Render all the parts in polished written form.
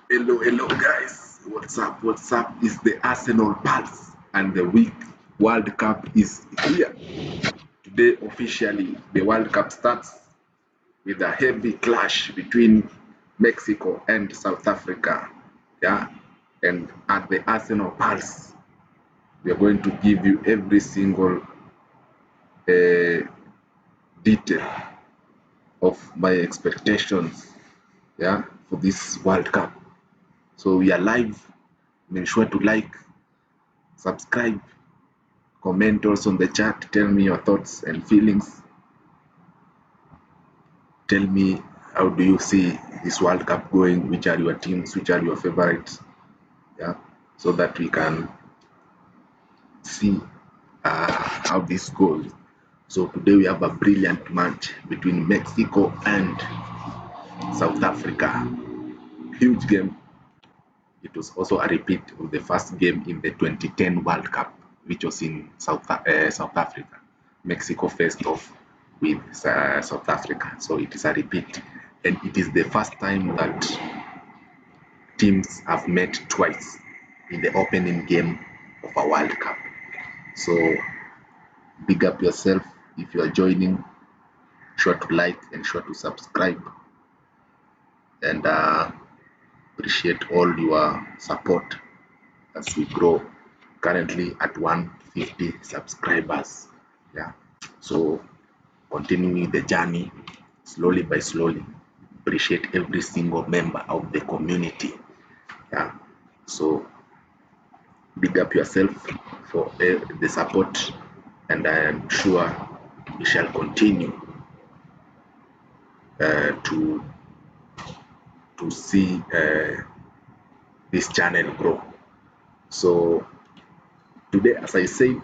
Hello, hello, guys. What's up? What's up? It's the Arsenal Pulse, and the week World Cup is here. Today, officially, the World Cup starts with a heavy clash between Mexico and South Africa. Yeah, and at the Arsenal Pulse, we are going to give you every single uh, detail of my expectations. Yeah, for this World Cup. So we are live. Make sure to like, subscribe, comment also on the chat. Tell me your thoughts and feelings. Tell me how do you see this World Cup going? Which are your teams? Which are your favorites? Yeah, so that we can see how this goes. So today we have a brilliant match between Mexico and South Africa. Huge game. It was also a repeat of the first game in the 2010 World Cup, which was in South Africa. Mexico faced off with South Africa, so it is a repeat. And it is the first time that teams have met twice in the opening game of a World Cup. So big up yourself if you are joining. Sure to like and sure to subscribe. And appreciate all your support as we grow, currently at 150 subscribers. Yeah, so continuing the journey slowly by slowly. Appreciate every single member of the community. Yeah, so big up yourself for the support, and I am sure we shall continue to see this channel grow. So today, as I said,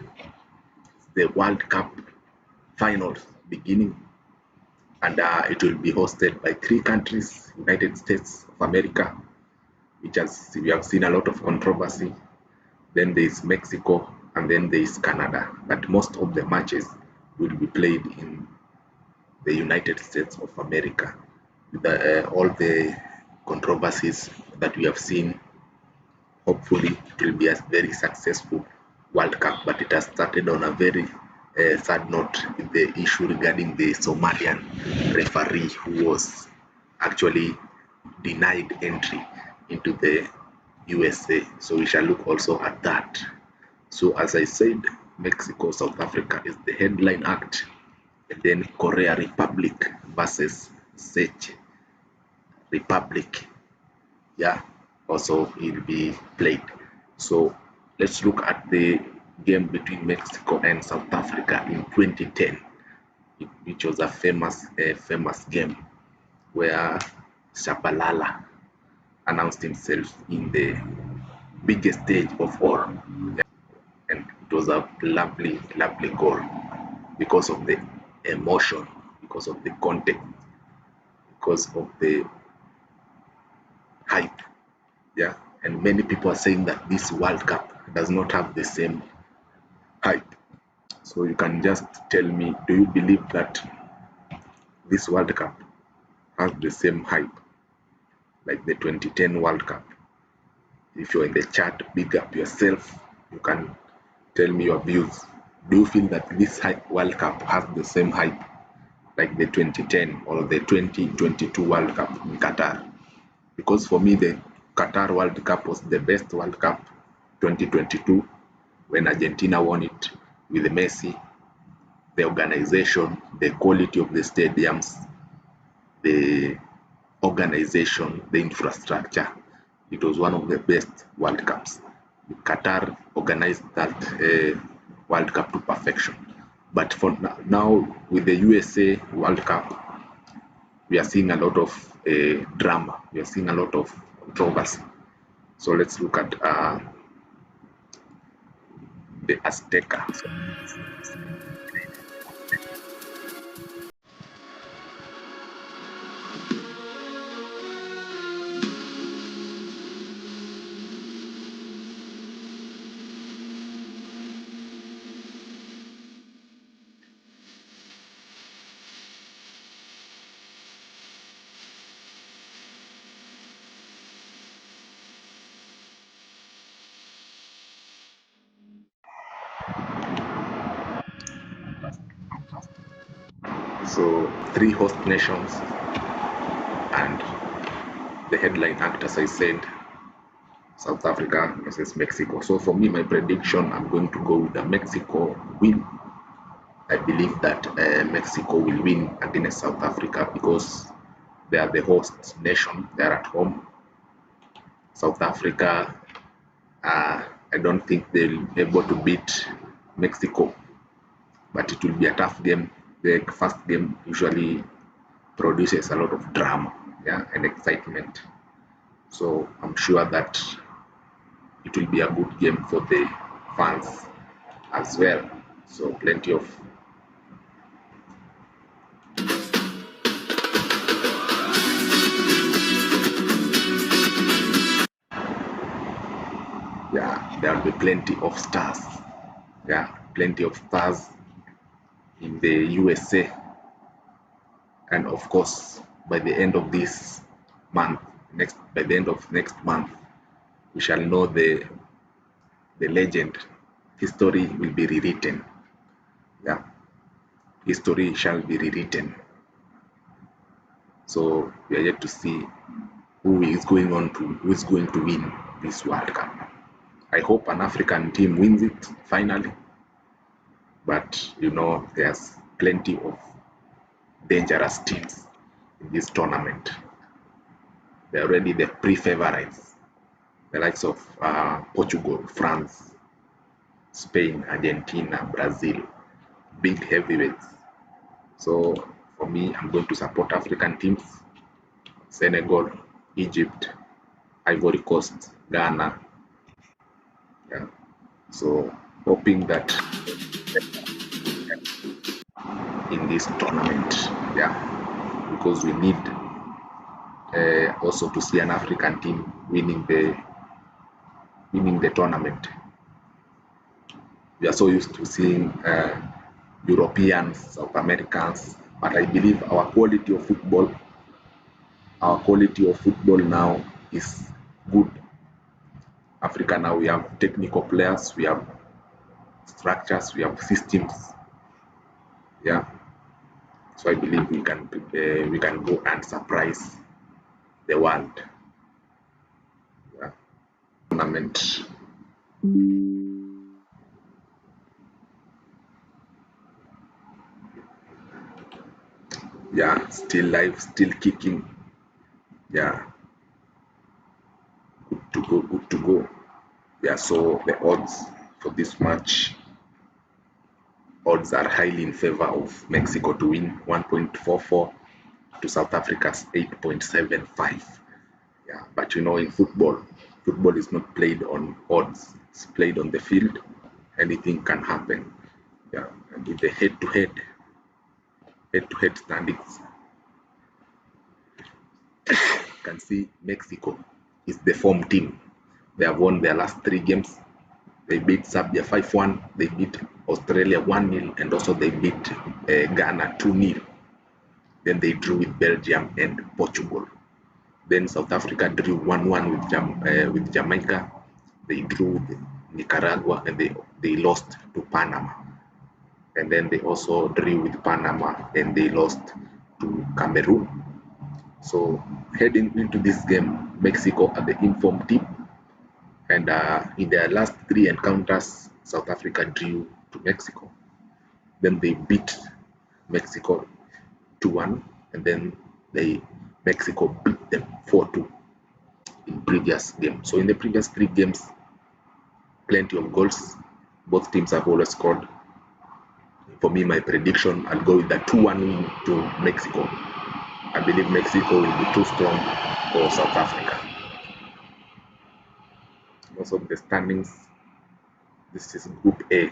the World Cup finals beginning, and it will be hosted by three countries: United States of America, which has we have seen a lot of controversy. Then there is Mexico, and then there is Canada. But most of the matches will be played in the United States of America. All the controversies that we have seen, hopefully it will be a very successful World Cup. But it has started on a very sad note with the issue regarding the Somalian referee who was actually denied entry into the USA. So we shall look also at that. So as I said, Mexico, South Africa is the headline act, and then Korea Republic versus Czech Republic. Yeah, also it will be played. So let's look at the game between Mexico and South Africa in 2010, which was a famous game where Shabalala announced himself in the biggest stage of all. And it was a lovely goal because of the emotion, because of the context, because of the hype. Yeah, and many people are saying that this World Cup does not have the same hype. So you can just tell me, do you believe that this World Cup has the same hype like the 2010 World Cup? If you're in the chat, big up yourself. You can tell me your views. Do you feel that this World Cup has the same hype like the 2010 or the 2022 World Cup in Qatar? Because for me, the Qatar World Cup was the best World Cup, 2022, when Argentina won it with Messi. The organization, the quality of the stadiums, the organization, the infrastructure. It was one of the best World Cups. Qatar organized that World Cup to perfection. But for now, with the USA World Cup, we are seeing a lot of drama. We are seeing a lot of controversy. So let's look at the Azteca. So 3 host nations and the headline act, as I said, South Africa versus Mexico. So for me, my prediction, I'm going to go with the Mexico win. I believe that Mexico will win against South Africa because they are the host nation. They are at home. South Africa, I don't think they'll be able to beat Mexico, but it will be a tough game. The first game usually produces a lot of drama, yeah, and excitement. So I'm sure that it will be a good game for the fans as well. So plenty of yeah, there will be plenty of stars. Yeah, plenty of stars in the USA, and of course, by the end of this month, by the end of next month, we shall know the legend. History will be rewritten. Yeah, history shall be rewritten. So we are yet to see who is going to win this World Cup. I hope an African team wins it finally, but you know there's plenty of dangerous teams in this tournament. They're already the pre-favorites, the likes of Portugal, France, Spain, Argentina, Brazil, big heavyweights. So for me, I'm going to support African teams: Senegal, Egypt, Ivory Coast, Ghana. Yeah. So hoping that in this tournament, yeah, because we need also to see an African team winning the tournament. We are so used to seeing Europeans, South Americans, but I believe our quality of football now is good. Africa now, we have technical players, we have structures, we have systems. Yeah, so I believe we can go and surprise the world. Yeah. Tournament. Yeah, still live, still kicking. Yeah, good to go, good to go. Yeah, so the odds for this match, odds are highly in favor of Mexico to win, 1.44 to South Africa's 8.75. Yeah, but you know, in football is not played on odds, it's played on the field. Anything can happen. Yeah, and with the head-to-head standings, you can see Mexico is the form team. They have won their last 3 games. They beat Serbia 5-1, they beat Australia 1-0, and also they beat Ghana 2-0. Then they drew with Belgium and Portugal. Then South Africa drew 1-1 with Jamaica. They drew with Nicaragua, and they lost to Panama. And then they also drew with Panama, and they lost to Cameroon. So heading into this game, Mexico are the informed team, and in their last 3 encounters, South Africa drew to Mexico. Then they beat Mexico 2-1, and then Mexico beat them 4-2 in previous game. So in the previous 3 games, plenty of goals. Both teams have always scored. For me, my prediction, I'll go with the 2-1 win to Mexico. I believe Mexico will be too strong for South Africa. Also, the standings, this is Group A.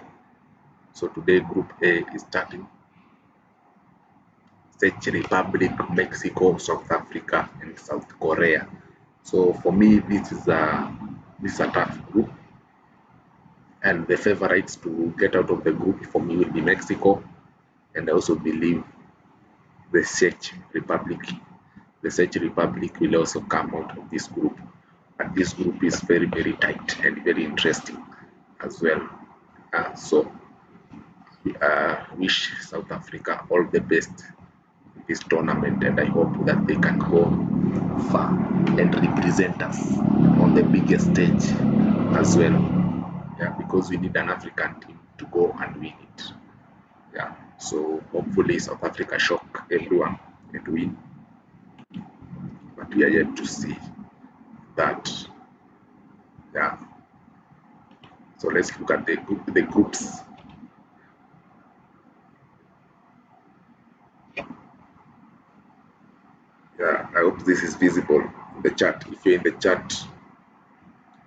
So today, Group A is starting. Czech Republic, Mexico, South Africa, and South Korea. So for me, this is a tough group, and the favorites to get out of the group for me will be Mexico, and I also believe the Czech Republic. The Czech Republic will also come out of this group, and this group is very, very tight and very interesting as well. So wish South Africa all the best this tournament, and I hope that they can go far and represent us on the biggest stage as well. Yeah, because we need an African team to go and win it. Yeah, so hopefully South Africa shock everyone and win, but we are yet to see that. Yeah, so let's look at the groups. Yeah, I hope this is visible in the chat. If you're in the chat,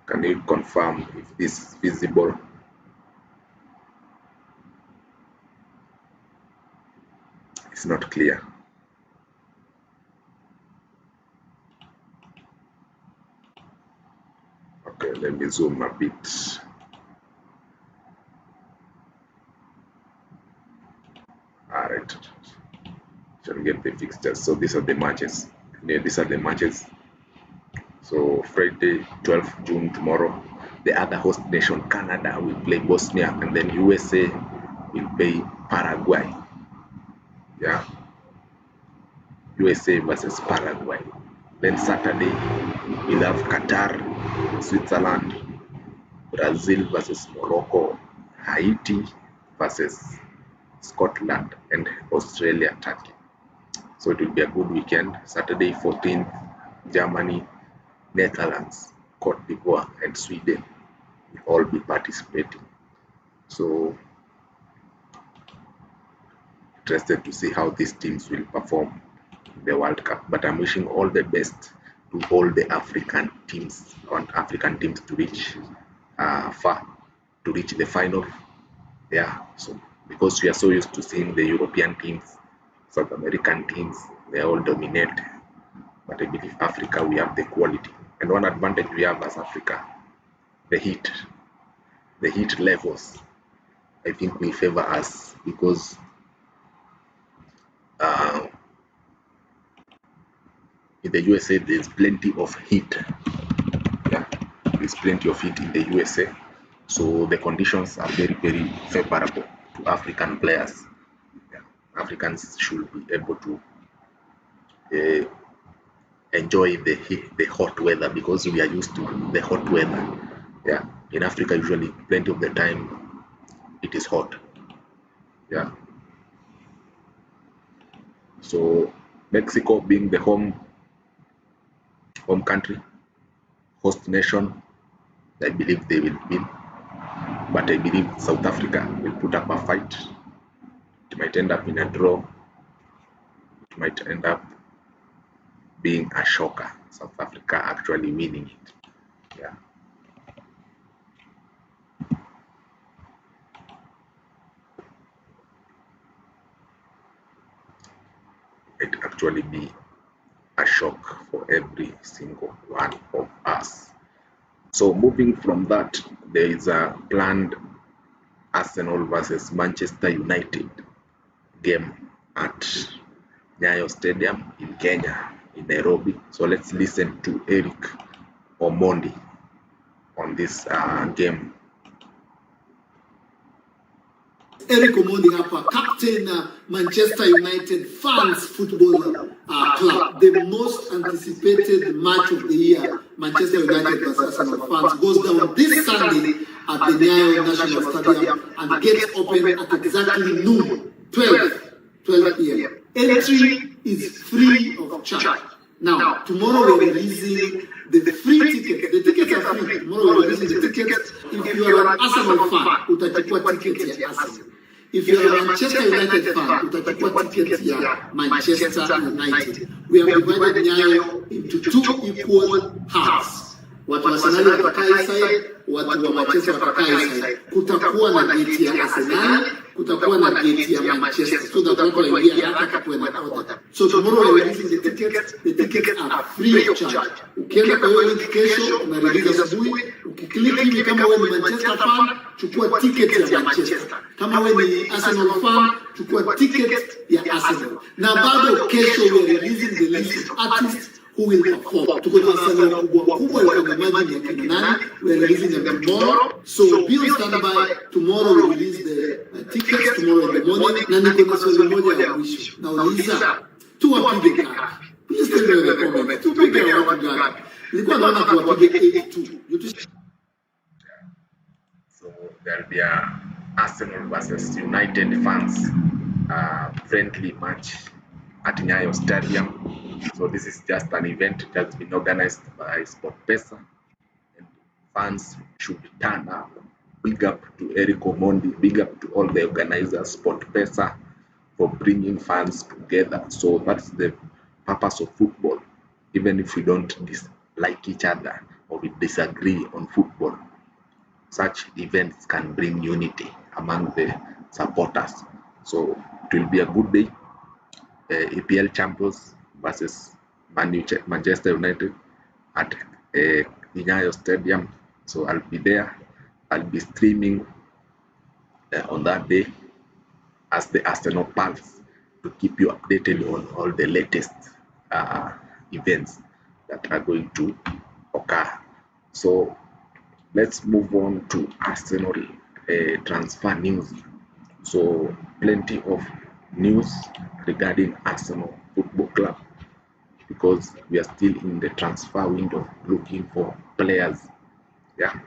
can you confirm if this is visible? It's not clear. Okay, let me zoom a bit. All right, shall get the fixtures. So these are the matches. Yeah, these are the matches. So Friday, 12th June, tomorrow, the other host nation, Canada, will play Bosnia, and then USA will play Paraguay. Yeah, USA versus Paraguay. Then Saturday, we'll have Qatar, Switzerland, Brazil versus Morocco, Haiti versus Scotland, and Australia, Turkey. So it will be a good weekend. Saturday, 14th, Germany, Netherlands, Cote d'Ivoire, and Sweden will all be participating. So interested to see how these teams will perform in the World Cup. But I'm wishing all the best to all the African teams to reach far, to reach the final. Yeah, so because we are so used to seeing the European teams, South American teams, they all dominate. But I believe Africa, we have the quality. And one advantage we have as Africa, the heat levels, I think will favor us, because in the USA there's plenty of heat. Yeah, there's plenty of heat in the USA. So the conditions are very, very favorable to African players. Yeah. Africans should be able to enjoy the hot weather, because we are used to the hot weather. Yeah, in Africa usually plenty of the time it is hot. Yeah. So Mexico being the home country, host nation, I believe they will win. But I believe South Africa will put up a fight. It might end up in a draw. It might end up being a shocker. South Africa actually winning it. Yeah. It actually be a shock for every single one of us. So moving from that, there is a planned Arsenal versus Manchester United game at Nyayo Stadium in Kenya, in Nairobi. So let's listen to Eric Omondi on this game. Eric Omondi hapa, captain Manchester United fans football club. The most anticipated match of the year, Manchester United versus Arsenal fans, goes down this Sunday at the Nyayo National Stadium and gets open at exactly noon, 12 p.m. Entry is free of charge. Now, tomorrow we're releasing the free tickets. The tickets are free. Tomorrow we're releasing the tickets. If you are an Arsenal fan, utachukua ticket ya Arsenal. If you are a Manchester United fan, utachukua ticket ya Manchester United. We have divided Nyayo into two equal halves. Watu wa Arsenal watakaa side, watu wa Manchester watakaa side. Kutakuwa na gate ya Arsenal, kutakuwa na gate ya Manchester, so that watu waingia hata kwa na order. So tomorrow we are releasing the tickets. The tickets are free of charge. Ukienda kwa hiyo link kesho, unarelease asubuhi. Ukiklik hivi, kama wewe ni Manchester fan, chukua ticket ya Manchester. Kama wewe ni Arsenal fan, chukua ticket ya Arsenal. Na bado kesho we are releasing the list of artists who will perform. Tuko na wasanii kubwa watazamaji ya kina nani. We are releasing them tomorrow. So be on standby. Tomorrow we release the tickets tomorrow in the morning. Na niko na swali moja ya mwisho. Nauliza, tuwapige ngapi? Please tell me in the comments. Tupige watu ngapi? Nilikuwa naona tuwapige 8-2. So there'll be a Arsenal versus United fans friendly match at Nyayo Stadium. So this is just an event that has been organized by SportPesa, and fans should turn up. Big up to Eric Omondi, big up to all the organizers, SportPesa, for bringing fans together. So that's the purpose of football. Even if we don't dislike each other or we disagree on football, such events can bring unity among the supporters. So it will be a good day. EPL champions versus Manchester United at Nyayo Stadium. So I'll be there. I'll be streaming on that day as the Arsenal Pulse to keep you updated on all the latest events that are going to occur. So let's move on to Arsenal transfer news. So plenty of news regarding Arsenal Football Club, because we are still in the transfer window looking for players. Yeah,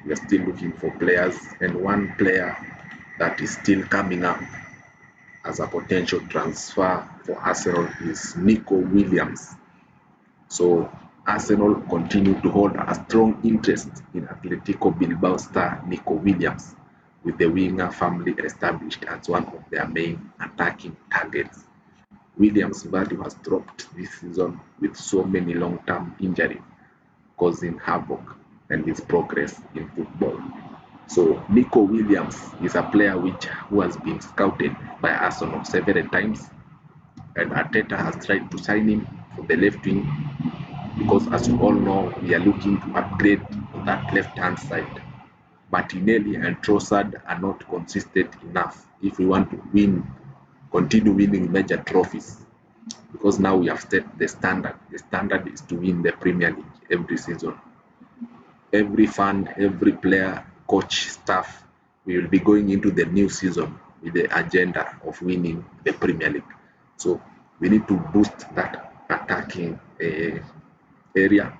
we are still looking for players, and one player that is still coming up as a potential transfer for Arsenal is Nico Williams. So Arsenal continue to hold a strong interest in Atletico Bilbao star Nico Williams, with the winger firmly established as one of their main attacking targets. Williams' value has dropped this season with so many long-term injuries causing havoc and his progress in football. So Nico Williams is a player who has been scouted by Arsenal several times, and Arteta has tried to sign him for the left wing, because as you all know, we are looking to upgrade on that left-hand side. Martinelli and Trossard are not consistent enough if we want to continue winning major trophies, because now we have set the standard. The standard is to win the Premier League every season. Every fan, every player, coach, staff, we will be going into the new season with the agenda of winning the Premier League. So we need to boost that attacking area,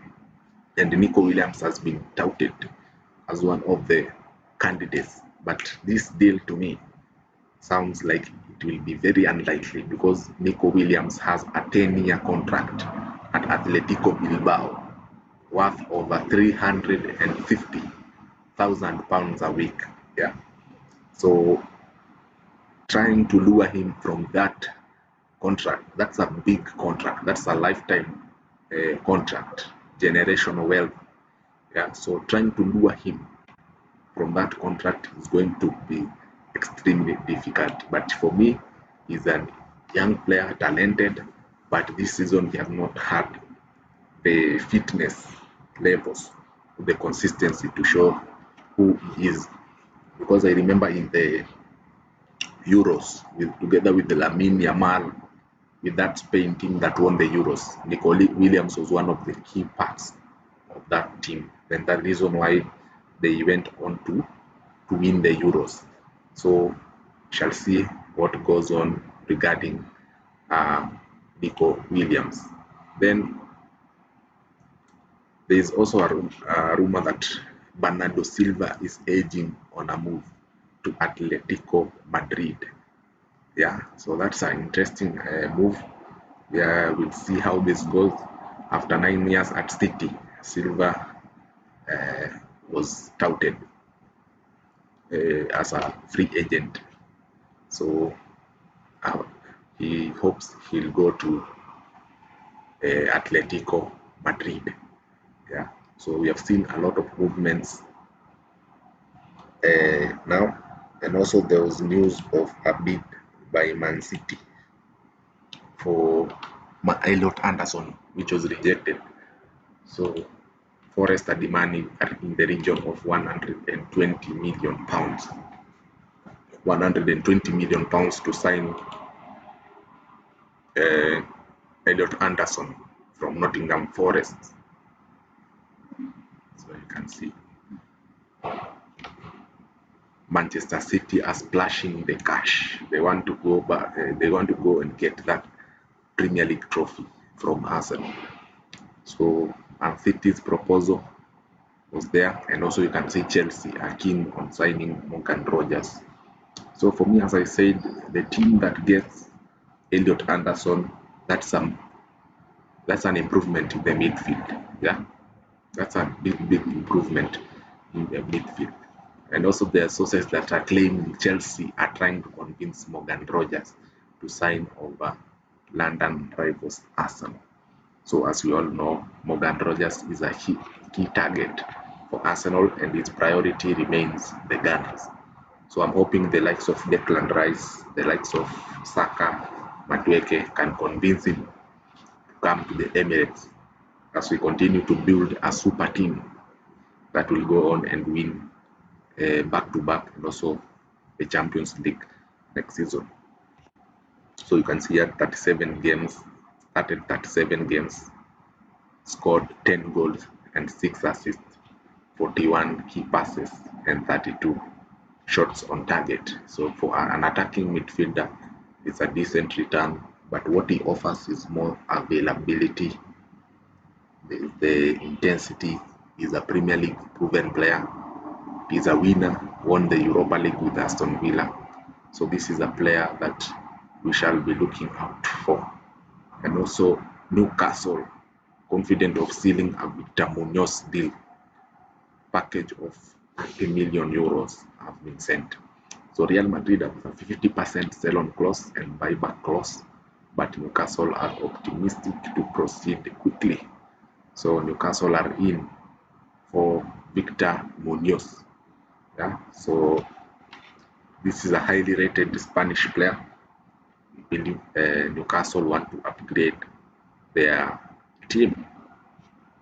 and Nico Williams has been touted as one of the candidates. But this deal to me sounds like it will be very unlikely, because Nico Williams has a 10-year contract at Atletico Bilbao worth over £350,000 a week. Yeah. So trying to lure him from that contract, that's a big contract. That's a lifetime contract, generational wealth. Yeah. So trying to lure him from that contract is going to be extremely difficult. But for me, he's a young player, talented, but this season he has not had the fitness levels, the consistency to show who he is. Because I remember in the Euros, together with the Lamine Yamal, with that Spain team that won the Euros, Nico Williams was one of the key parts of that team, and the reason why they went on to win the Euros. So shall see what goes on regarding Nico Williams. Then there is also a rumor that Bernardo Silva is edging on a move to Atletico Madrid. Yeah, so that's an interesting move. Yeah, we'll see how this goes. After 9 years at City, Silva was touted as a free agent. So he hopes he'll go to Atletico Madrid. Yeah, so we have seen a lot of movements now, and also there was news of a bid by Man City for Elliot Anderson, which was rejected. So Forest are demanding in the region of £120 million. £120 million to sign Elliot Anderson from Nottingham Forest. So you can see Manchester City are splashing the cash. They want to go back. They want to go and get that Premier League trophy from Arsenal. So City's proposal was there, and also you can see Chelsea are keen on signing Morgan Rogers. So for me, as I said, the team that gets Elliot Anderson, that's an improvement in the midfield. Yeah, that's a big improvement in the midfield. And also there are sources that are claiming Chelsea are trying to convince Morgan Rogers to sign over London rivals Arsenal. So as we all know, Morgan Rogers is a key target for Arsenal, and its priority remains the Gunners. So I'm hoping the likes of Declan Rice, the likes of Saka, Madueke can convince him to come to the Emirates as we continue to build a super team that will go on and win back-to-back and also the Champions League next season. So you can see here 37 games, started 37 games, scored 10 goals and 6 assists, 41 key passes and 32 shots on target. So for an attacking midfielder, it's a decent return, but what he offers is more availability, the intensity. He's a Premier League proven player. He's a winner, won the Europa League with Aston Villa. So this is a player that we shall be looking out for. And also Newcastle, confident of sealing a Victor Munoz deal. Package of 30 million euros have been sent. So Real Madrid have a 50% sell-on clause and buyback clause, but Newcastle are optimistic to proceed quickly. So Newcastle are in for Victor Munoz. Yeah, so this is a highly rated Spanish player. We believe Newcastle want to upgrade their team.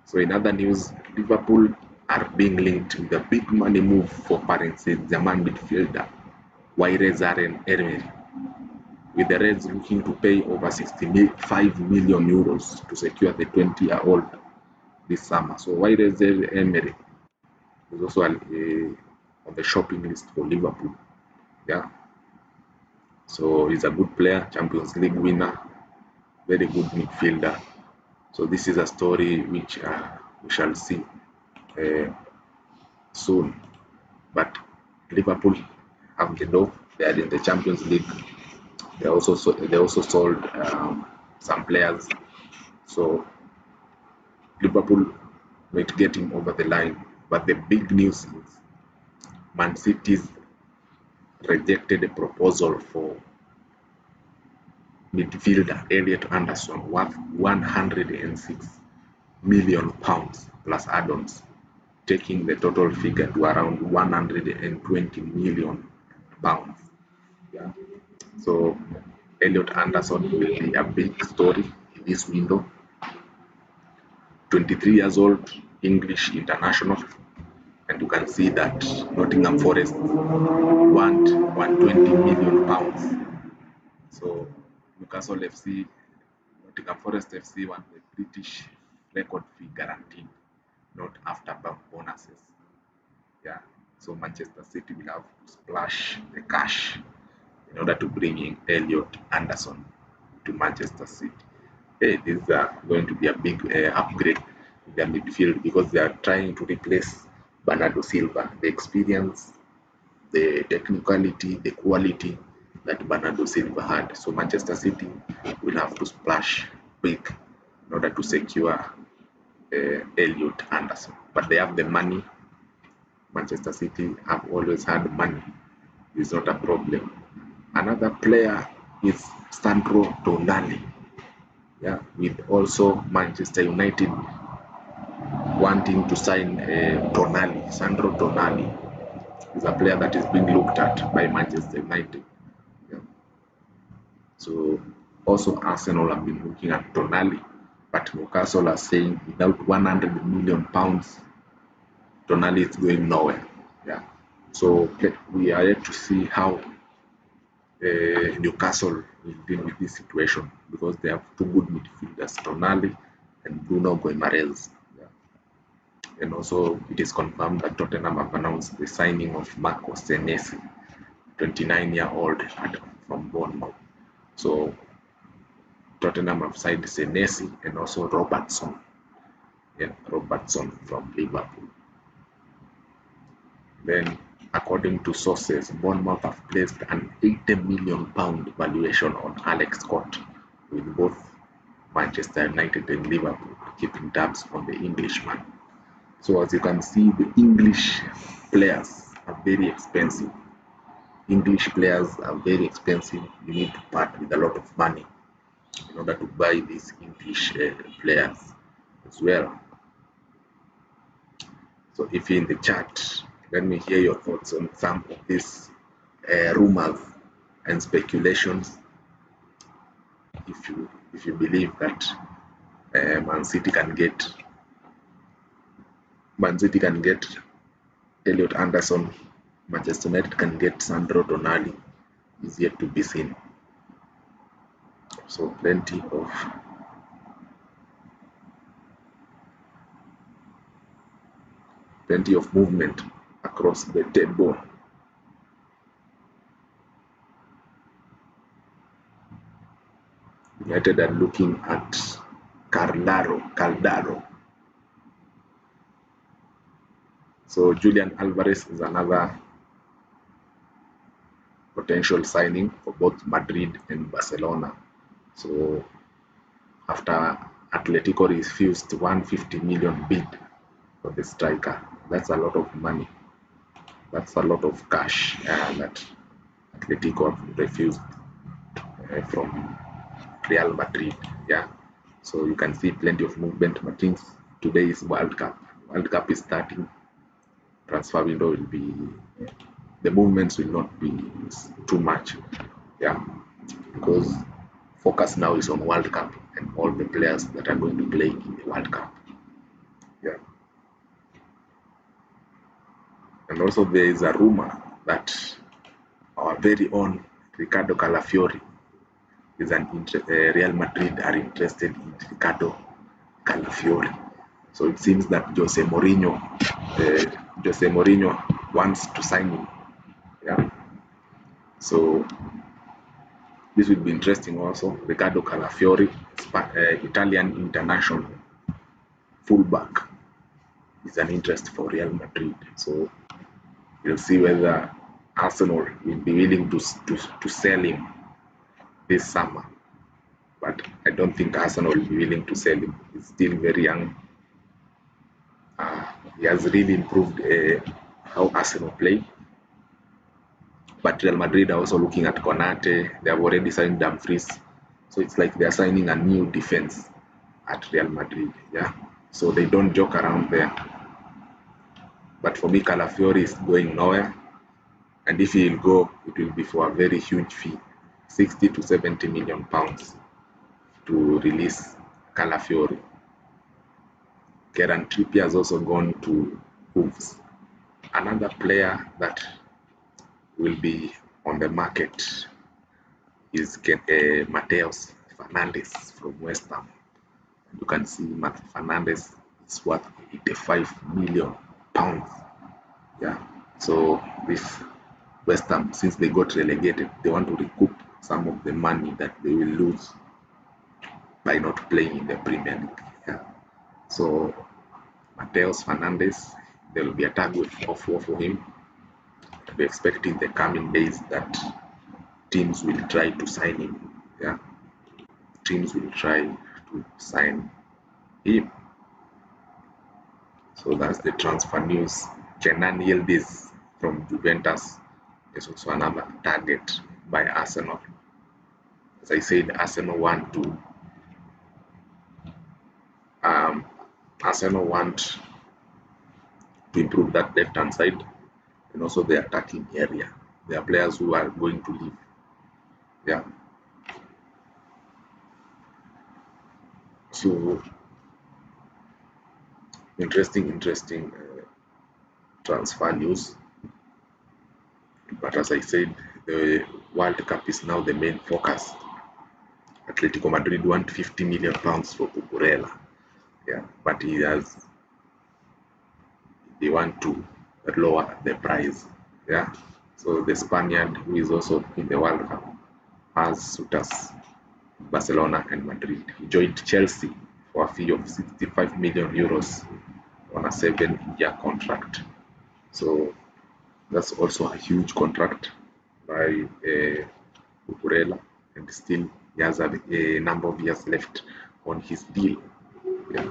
So in other news, Liverpool are being linked with a big money move for Paris Saint-Germain midfielder Zaire Emery, with the Reds looking to pay over 65 million euros to secure the 20-year-old this summer. So Zaire Emery is also on the shopping list for Liverpool. Yeah. So he's a good player, Champions League winner, very good midfielder. So this is a story which we shall see soon. But Liverpool have the door. They are in the Champions League. They also sold some players. So Liverpool might get him over the line. But the big news is Man City's rejected a proposal for midfielder Elliot Anderson worth 106 million pounds plus add-ons, taking the total figure to around 120 million pounds. Yeah. So Elliot Anderson will be a big story in this window. 23 years old, English international, and you can see that Nottingham Forest want 120 million pounds. So Newcastle FC, Nottingham Forest FC want the British record fee guaranteed, not after bonuses. Yeah. So Manchester City will have to splash the cash in order to bring in Elliot Anderson to Manchester City. Hey, this is going to be a big upgrade in their midfield because they are trying to replace Bernardo Silva. The experience, the technicality, the quality that Bernardo Silva had. So Manchester City will have to splash big in order to secure Elliot Anderson. But they have the money. Manchester City have always had money. It's not a problem. Another player is Sandro Tonali. Yeah, with also Manchester United wanting to sign Tonali. Sandro Tonali is a player that is being looked at by Manchester United. Yeah. So also Arsenal have been looking at Tonali, but Newcastle are saying without 100 million pounds, Tonali is going nowhere. Yeah. So we are yet to see how Newcastle will deal with this situation because they have two good midfielders, Tonali and Bruno Guimaraes. Yeah. And also it is confirmed that Tottenham have announced the signing of Marco Senesi, 29-year-old from Bournemouth. So Tottenham have signed Senesi and also Robertson. Yeah, Robertson from Liverpool. Then, according to sources, Bournemouth have placed an £80 million valuation on Alex Scott, with both Manchester United and Liverpool keeping tabs on the Englishman. So as you can see, the English players are very expensive. English players are very expensive. You need to part with a lot of money in order to buy these English players as well. So if you're in the chat, let me hear your thoughts on some of these rumors and speculations. If you believe that Man City can get Elliot Anderson, Manchester United can get Sandro Tonali, is yet to be seen. So plenty of movement across the table. United are looking at Caldaro. So Julian Alvarez is another potential signing for both Madrid and Barcelona. So after Atletico refused 150 million bid for the striker, that's a lot of money. That's a lot of cash that Atletico refused from Real Madrid. Yeah, so you can see plenty of movement. But since today is World Cup is starting, transfer window will be, the movements will not be too much. Yeah, because focus now is on World Cup and all the players that are going to play in the World Cup. Yeah, and also there is a rumor that our very own Ricardo Calafiori is Real Madrid are interested in Ricardo Calafiori. So it seems that Jose Mourinho wants to sign him. Yeah. So this would be interesting also. Ricardo Calafiori, Italian international fullback, is an interest for Real Madrid. So we'll see whether Arsenal will be willing to sell him this summer. But I don't think Arsenal will be willing to sell him. He's still very young. He has really improved how Arsenal play. But Real Madrid are also looking at Konate. They have already signed Dumfries. So it's like they're signing a new defense at Real Madrid. Yeah. So they don't joke around there. But for me, Calafiori is going nowhere. And if he'll go, it will be for a very huge fee, 60 to 70 million pounds to release Calafiori. Kieran Trippier has also gone to Wolves. Another player that will be on the market is Mateus Fernandes from West Ham. You can see Fernandes is worth 85 million pounds. Yeah. So with West Ham, since they got relegated, they want to recoup some of the money that they will lose by not playing in the Premier League. Yeah. So Mateus Fernandes, there will be a tag of war for him. We expect in the coming days that teams will try to sign him. Yeah, teams will try to sign him. So that's the transfer news. Kenan Yildiz from Juventus is also another target by Arsenal. As I said, Arsenal want to improve that left-hand side and also the attacking area. There are players who are going to leave. Yeah. So interesting transfer news. But as I said, the World Cup is now the main focus. Atletico Madrid want 50 million pounds for Cucurella. Yeah, but they want to lower the price. Yeah. So the Spaniard, who is also in the World Cup, has suitors Barcelona and Madrid. He joined Chelsea for a fee of 65 million euros on a 7-year contract. So that's also a huge contract by Cucurella, and still he has a number of years left on his deal. Yeah.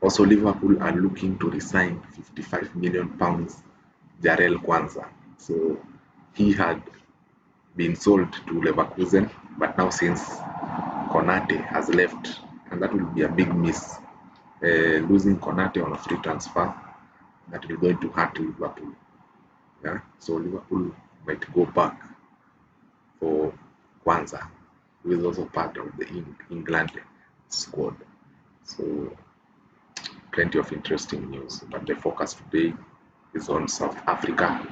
Also, Liverpool are looking to resign £55 million Jarell Kwanza. So he had been sold to Leverkusen, but now since Konate has left, and that will be a big miss. Losing Konate on a free transfer, that will going to hurt Liverpool. Yeah? So Liverpool might go back for Kwanza, who is also part of the England squad. So plenty of interesting news, but the focus today is on South Africa.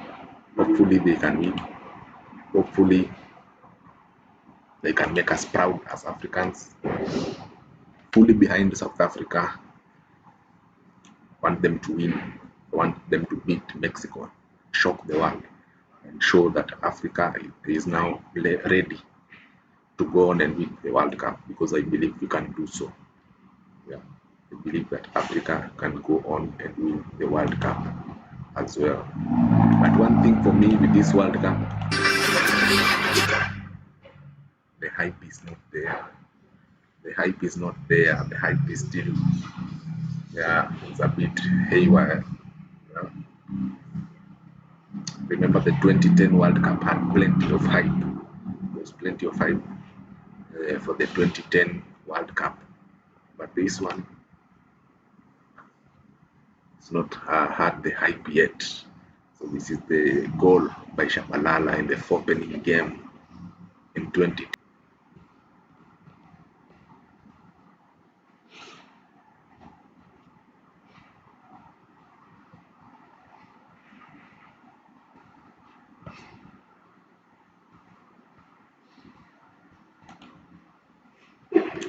Hopefully they can win. Hopefully they can make us proud as Africans. Fully behind South Africa. Want them to win. Want them to beat Mexico, shock the world, and show that Africa is now ready to go on and win the World Cup, because I believe we can do so. Yeah, I believe that Africa can go on and win the World Cup as well. But one thing for me with this World Cup, the hype is not there. The hype is not there. The hype is still, yeah, it's a bit haywire. Yeah. Remember the 2010 World Cup had plenty of hype. There was plenty of hype for the 2010 World Cup. But this one, it's not had the hype yet. So this is the goal by Shabalala in the opening game in 2010.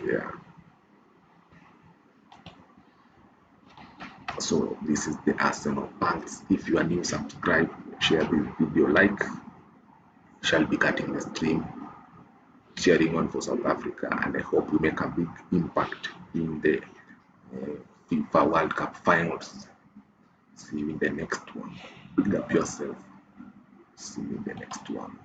Yeah. So this is the Arsenal Pulse. If you are new, subscribe, share this video, like. Shall be cutting the stream, cheering on for South Africa, and I hope we make a big impact in the FIFA World Cup finals. See you in the next one. Big up yourself. See you in the next one.